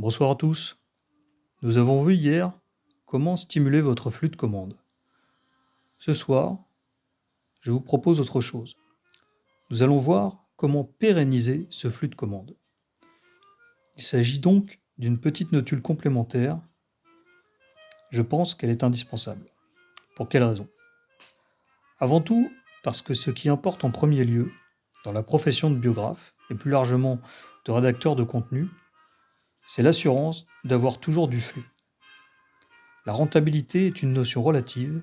Bonsoir à tous. Nous avons vu hier comment stimuler votre flux de commandes. Ce soir, je vous propose autre chose. Nous allons voir comment pérenniser ce flux de commandes. Il s'agit donc d'une petite notule complémentaire. Je pense qu'elle est indispensable. Pour quelle raison? Avant tout, parce que ce qui importe en premier lieu, dans la profession de biographe, et plus largement de rédacteur de contenu, c'est l'assurance d'avoir toujours du flux. La rentabilité est une notion relative.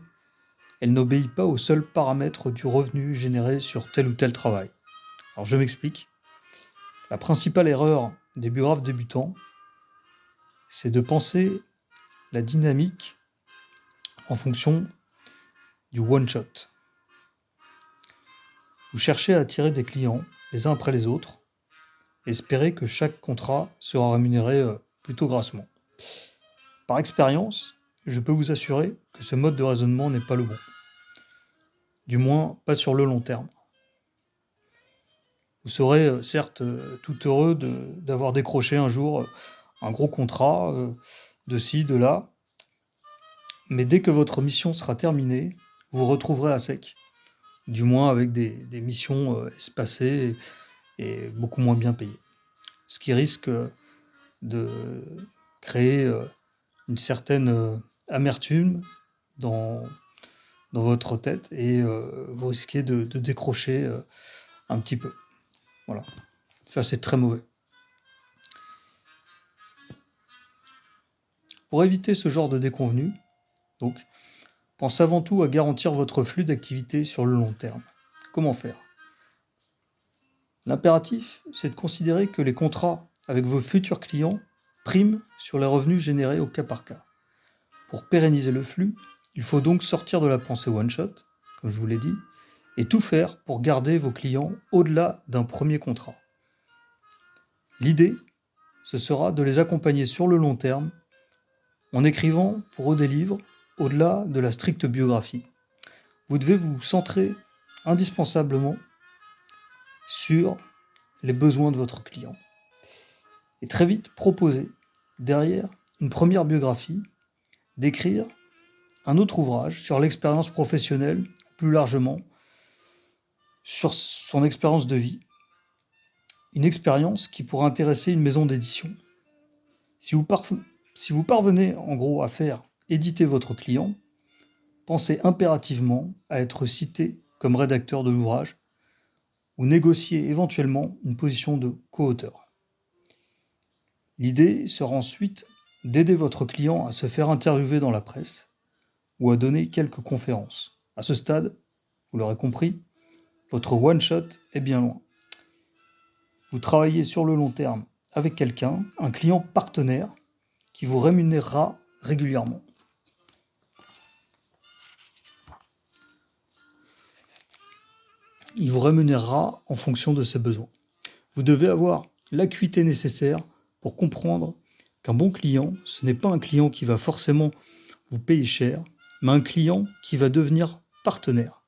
Elle n'obéit pas au seul paramètre du revenu généré sur tel ou tel travail. Alors je m'explique. La principale erreur des biographes débutants, c'est de penser la dynamique en fonction du one-shot. Vous cherchez à attirer des clients les uns après les autres et espérez que chaque contrat sera rémunéré plutôt grassement. Par expérience, je peux vous assurer que ce mode de raisonnement n'est pas le bon. Du moins, pas sur le long terme. Vous serez certes tout heureux d'avoir décroché un jour un gros contrat de ci, de là, mais dès que votre mission sera terminée, vous vous retrouverez à sec, du moins avec des missions espacées et beaucoup moins bien payées. Ce qui risque de créer une certaine amertume dans votre tête et vous risquez de décrocher un petit peu. Voilà, ça c'est très mauvais. Pour éviter ce genre de déconvenus, donc, pensez avant tout à garantir votre flux d'activité sur le long terme. Comment faire? L'impératif, c'est de considérer que les contrats avec vos futurs clients priment sur les revenus générés au cas par cas. Pour pérenniser le flux, il faut donc sortir de la pensée one-shot, comme je vous l'ai dit, et tout faire pour garder vos clients au-delà d'un premier contrat. L'idée, ce sera de les accompagner sur le long terme en écrivant pour eux des livres au-delà de la stricte biographie. Vous devez vous centrer indispensablement sur les besoins de votre client. Et très vite proposer, derrière une première biographie, d'écrire un autre ouvrage sur l'expérience professionnelle, plus largement, sur son expérience de vie. Une expérience qui pourrait intéresser une maison d'édition. Si vous parvenez en gros à faire éditer votre client, pensez impérativement à être cité comme rédacteur de l'ouvrage ou négocier éventuellement une position de co-auteur. L'idée sera ensuite d'aider votre client à se faire interviewer dans la presse ou à donner quelques conférences. À ce stade, vous l'aurez compris, votre one-shot est bien loin. Vous travaillez sur le long terme avec quelqu'un, un client partenaire, qui vous rémunérera régulièrement. Il vous rémunérera en fonction de ses besoins. Vous devez avoir l'acuité nécessaire pour comprendre qu'un bon client, ce n'est pas un client qui va forcément vous payer cher, mais un client qui va devenir partenaire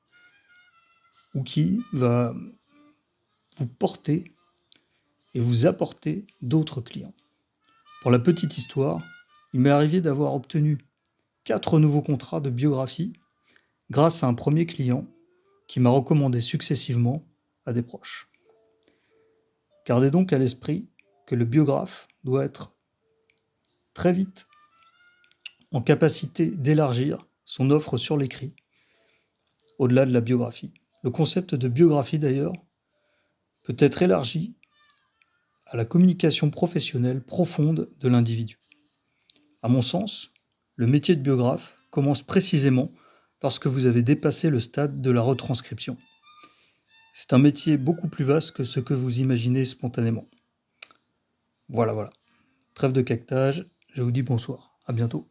ou qui va vous porter et vous apporter d'autres clients. Pour la petite histoire, il m'est arrivé d'avoir obtenu 4 nouveaux contrats de biographie grâce à un premier client qui m'a recommandé successivement à des proches. Gardez donc à l'esprit que le biographe doit être très vite en capacité d'élargir son offre sur l'écrit, au-delà de la biographie. Le concept de biographie, d'ailleurs, peut être élargi à la communication professionnelle profonde de l'individu. À mon sens, le métier de biographe commence précisément lorsque vous avez dépassé le stade de la retranscription. C'est un métier beaucoup plus vaste que ce que vous imaginez spontanément. Voilà. Trêve de caquetage, je vous dis bonsoir. À bientôt.